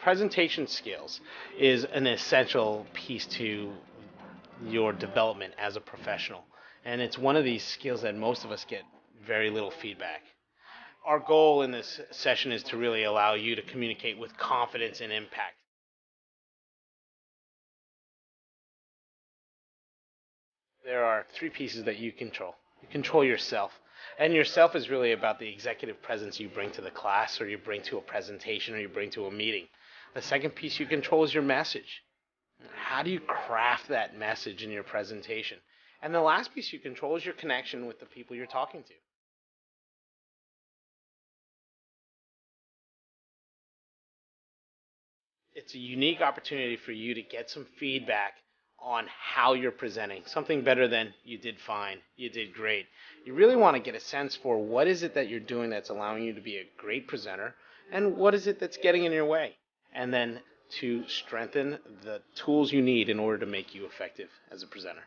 presentation skills is an essential piece to your development as a professional. And it's one of these skills that most of us get very little feedback. Our goal in this session is to really allow you to communicate with confidence and impact. There are three pieces that you control. You control yourself. And yourself is really about the executive presence you bring to the class, or you bring to a presentation, or you bring to a meeting. The second piece you control is your message. How do you craft that message in your presentation? And the last piece you control is your connection with the people you're talking to. It's a unique opportunity for you to get some feedback on how you're presenting. Something better than you did fine, you did great. You really want to get a sense for what is it that you're doing that's allowing you to be a great presenter, and what is it that's getting in your way. And then to strengthen the tools you need in order to make you effective as a presenter.